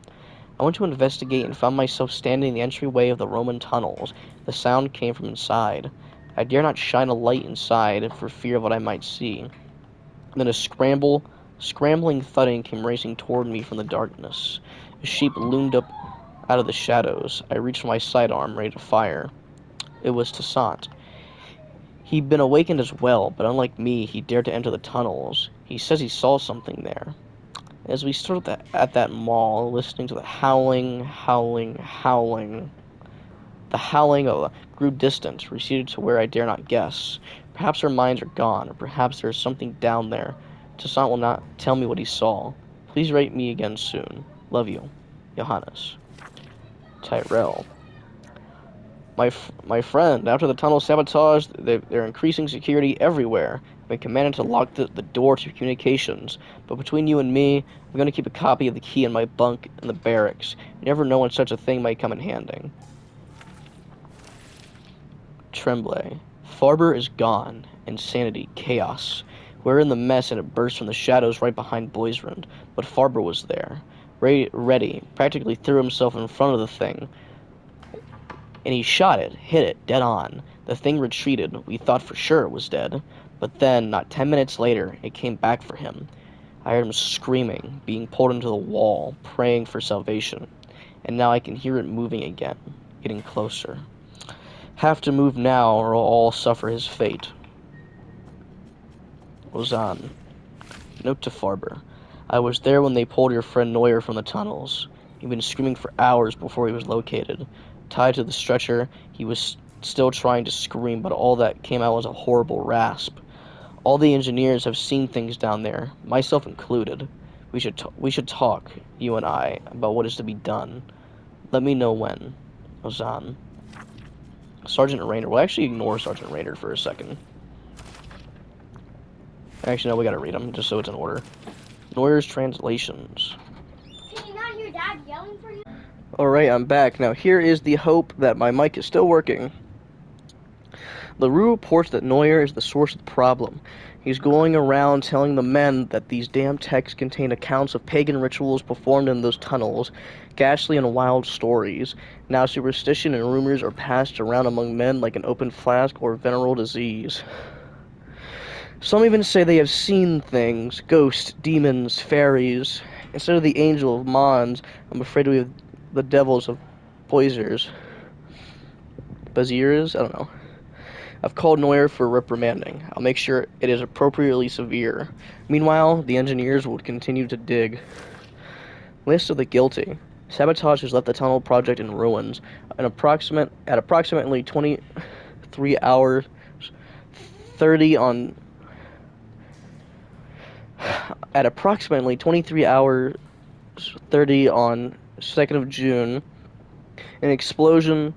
I went to investigate and found myself standing in the entryway of the Roman tunnels. The sound came from inside. I dare not shine a light inside for fear of what I might see. And then a scrambling thudding came racing toward me from the darkness. A sheep loomed up out of the shadows. I reached for my sidearm, ready to fire. It was Toussaint. He'd been awakened as well, but unlike me, he dared to enter the tunnels. He says he saw something there. As we stood at that mall, listening to the howling, the howling grew distant, receded to where I dare not guess. Perhaps our minds are gone, or perhaps there is something down there. Toussaint will not tell me what he saw. Please write me again soon. Love you. Johannes. Tyrell. My friend, after the tunnel sabotage, they're increasing security everywhere. I've been commanded to lock the door to communications. But between you and me, I'm going to keep a copy of the key in my bunk in the barracks. You never know when such a thing might come in handy. Tremblay. Farber is gone. Insanity. Chaos. We're in the mess and it burst from the shadows right behind Boisrond. But Farber was there. Ready. Practically threw himself in front of the thing. And he shot it, hit it, dead on. The thing retreated. We thought for sure it was dead. But then, not 10 minutes later, it came back for him. I heard him screaming, being pulled into the wall, praying for salvation. And now I can hear it moving again, getting closer. Have to move now or we'll all suffer his fate. Lausanne. Note to Farber. I was there when they pulled your friend Neuer from the tunnels. He'd been screaming for hours before he was located. Tied to the stretcher, he was still trying to scream, but all that came out was a horrible rasp. All the engineers have seen things down there, myself included. We should talk, you and I, about what is to be done. Let me know when. Lausanne. Sergeant Raynor. We'll actually ignore Sergeant Raynor for a second. Actually, no, we gotta read them, just so it's in order. Neuer's translations. Can you not hear Dad yelling for you? Alright, I'm back. Now, here is the hope that my mic is still working. LaRue reports that Neuer is the source of the problem. He's going around telling the men that these damn texts contain accounts of pagan rituals performed in those tunnels, ghastly and wild stories. Now superstition and rumors are passed around among men like an open flask or venereal disease. Some even say they have seen things, ghosts, demons, fairies. Instead of the angel of Mons, I'm afraid we have the devils of Boisiers. Baziers? I don't know. I've called Neuer for reprimanding. I'll make sure it is appropriately severe. Meanwhile, the engineers will continue to dig. List of the guilty. Sabotage has left the tunnel project in ruins. At approximately 23 hours 30 on at approximately 23 hours 30 on 2nd of June, an explosion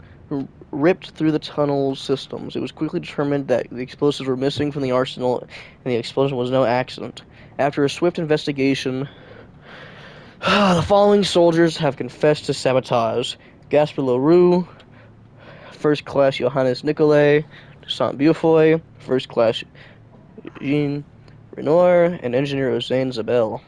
ripped through the tunnel systems. It was quickly determined that the explosives were missing from the arsenal and the explosion was no accident. After a swift investigation, the following soldiers have confessed to sabotage: Gaspar Leroux, First Class Johannes Nicolai, Toussaint Beaufoy, First Class Jean Renoir, and Engineer Hossein Zabel.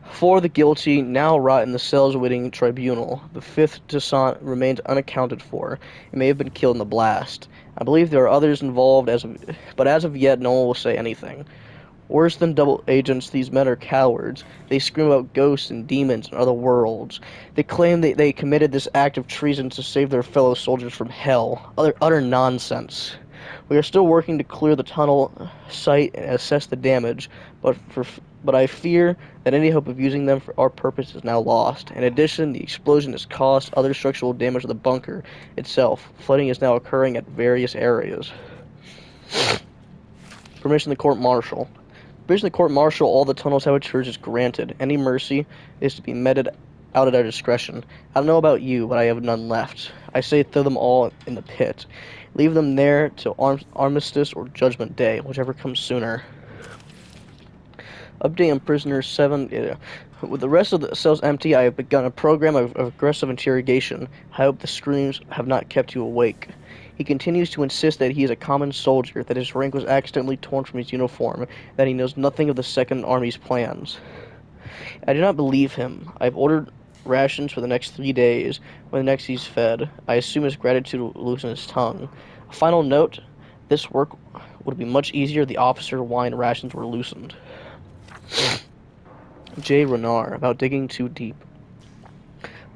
Four of the guilty now rot in the cells awaiting tribunal. The fifth, Toussaint, remains unaccounted for. He may have been killed in the blast. I believe there are others involved, but as of yet, no one will say anything. Worse than double agents, these men are cowards. They scream about ghosts and demons and other worlds. They claim that they committed this act of treason to save their fellow soldiers from hell. Utter nonsense. We are still working to clear the tunnel site and assess the damage, but I fear that any hope of using them for our purpose is now lost. In addition, the explosion has caused other structural damage to the bunker itself. Flooding is now occurring at various areas. Permission to court-martial. Permission to court-martial all the tunnel saboteurs is granted. Any mercy is to be meted out at our discretion. I don't know about you, but I have none left. I say throw them all in the pit. Leave them there till armistice or judgment day, whichever comes sooner. Update on prisoner 7. With the rest of the cells empty, I have begun a program of aggressive interrogation. I hope the screams have not kept you awake. He continues to insist that he is a common soldier, that his rank was accidentally torn from his uniform, that he knows nothing of the Second Army's plans. I do not believe him. I have ordered rations for the next 3 days. When next he's fed, I assume his gratitude will loosen his tongue. A final note, this work would be much easier if the officer wine rations were loosened. J. Renard, about digging too deep.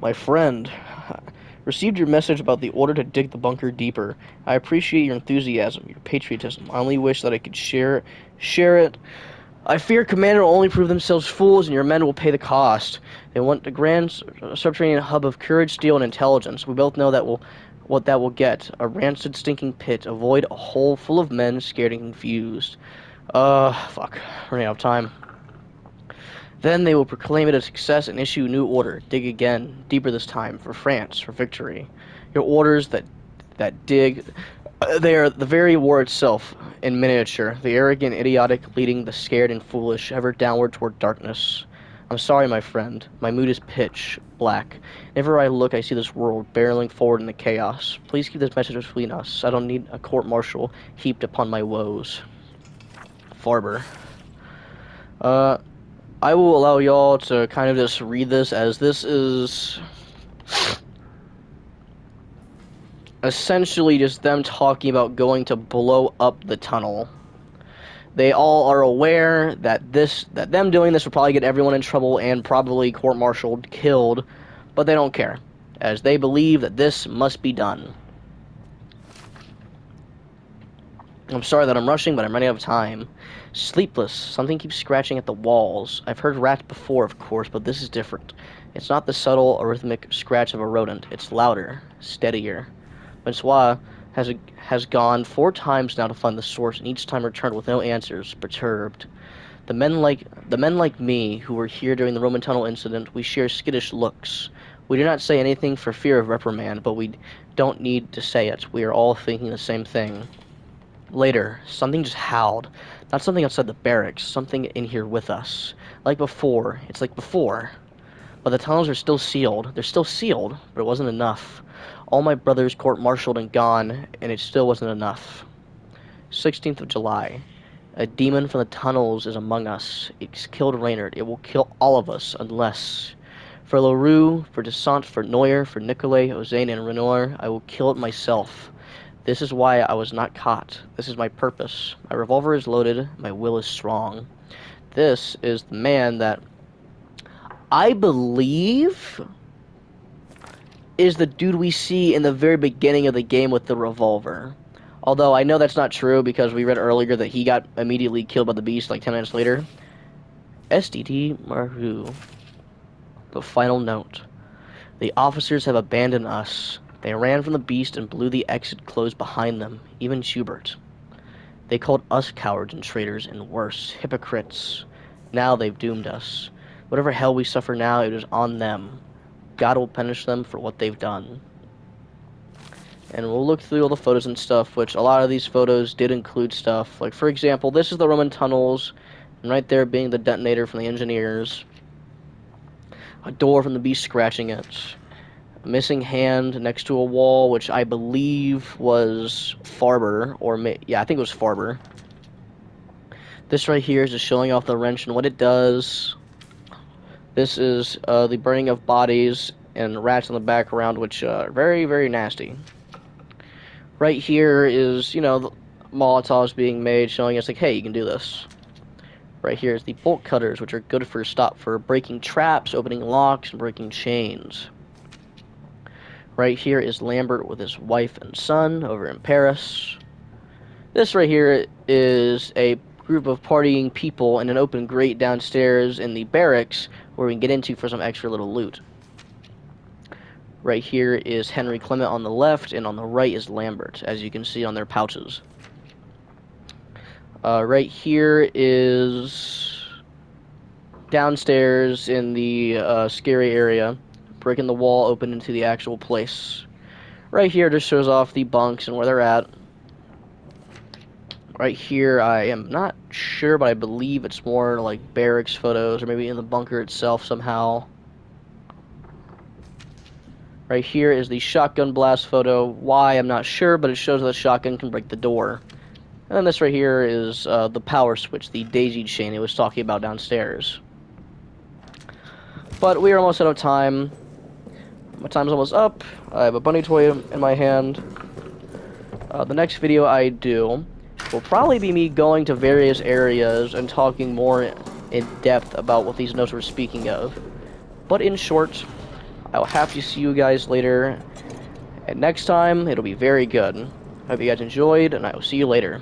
My friend, Received your message about the order to dig the bunker deeper. I appreciate your enthusiasm, your patriotism. I only wish that I could share it. I fear Commander will only prove themselves fools, and your men will pay the cost. They want the grand subterranean hub of courage, steel, and intelligence. We both know what that will get. A rancid, stinking pit. Avoid a hole full of men scared and confused. Fuck. Running out of time. Then they will proclaim it a success and issue a new order. Dig again, deeper this time, for France, for victory. Your orders that dig, they are the very war itself, in miniature. The arrogant, idiotic, leading the scared and foolish, ever downward toward darkness. I'm sorry, my friend. My mood is pitch black. Whenever I look, I see this world barreling forward in the chaos. Please keep this message between us. I don't need a court-martial heaped upon my woes. Farber. I will allow y'all to kind of just read this, as this is essentially just them talking about going to blow up the tunnel. They all are aware that them doing this will probably get everyone in trouble and probably court-martialed, killed, but they don't care, as they believe that this must be done. I'm sorry that I'm rushing, but I'm running out of time. Sleepless. Something keeps scratching at the walls. I've heard rats before, of course, but this is different. It's not the subtle, rhythmic scratch of a rodent. It's louder, steadier. Francois has gone 4 times now to find the source, and each time returned with no answers, perturbed. The men like me, who were here during the Roman tunnel incident, we share skittish looks. We do not say anything for fear of reprimand, but we don't need to say it. We are all thinking the same thing. Later, something just howled. Not something outside the barracks, something in here with us. Like before. It's like before. But the tunnels are still sealed. They're still sealed, but it wasn't enough. All my brothers court-martialed and gone, and it still wasn't enough. 16th of July. A demon from the tunnels is among us. It's killed Reynard. It will kill all of us, unless... For Leroux, for Descent, for Neuer, for Nicolet, Ozane, and Renoir, I will kill it myself. This is why I was not caught. This is my purpose. My revolver is loaded. My will is strong. This is the man that I believe is the dude we see in the very beginning of the game with the revolver. Although I know that's not true because we read earlier that he got immediately killed by the beast like 10 minutes later. SDT Maru. The final note. The officers have abandoned us. They ran from the beast and blew the exit closed behind them, even Schubert. They called us cowards and traitors and worse, hypocrites. Now they've doomed us. Whatever hell we suffer now, it is on them. God will punish them for what they've done. And we'll look through all the photos and stuff, which a lot of these photos did include stuff. Like, for example, this is the Roman tunnels, and right there being the detonator from the engineers. A door from the beast scratching it. A missing hand next to a wall, which I believe was Farber, or yeah, I think it was Farber. This right here is just showing off the wrench and what it does. This is the burning of bodies and rats in the background, which are very, very nasty. Right here is, you know, the Molotovs being made, showing us like, hey, you can do this. Right here is the bolt cutters, which are good for breaking traps, opening locks, and breaking chains. Right here is Lambert with his wife and son over in Paris. This right here is a group of partying people in an open grate downstairs in the barracks where we can get into for some extra little loot. Right here is Henry Clement on the left, and on the right is Lambert, as you can see on their pouches. Right here is downstairs in the scary area, breaking the wall open into the actual place. Right here just shows off the bunks and where they're at. Right here, I am not sure, but I believe it's more like barracks photos, or maybe in the bunker itself somehow. Right here is the shotgun blast photo. Why, I'm not sure, but it shows that the shotgun can break the door. And then this right here is the power switch, the daisy chain it was talking about downstairs. But we are almost out of time. My time's almost up. I have a bunny toy in my hand. The next video I do will probably be me going to various areas and talking more in depth about what these notes were speaking of. But in short, I will have to see you guys later. And next time, it'll be very good. Hope you guys enjoyed, and I will see you later.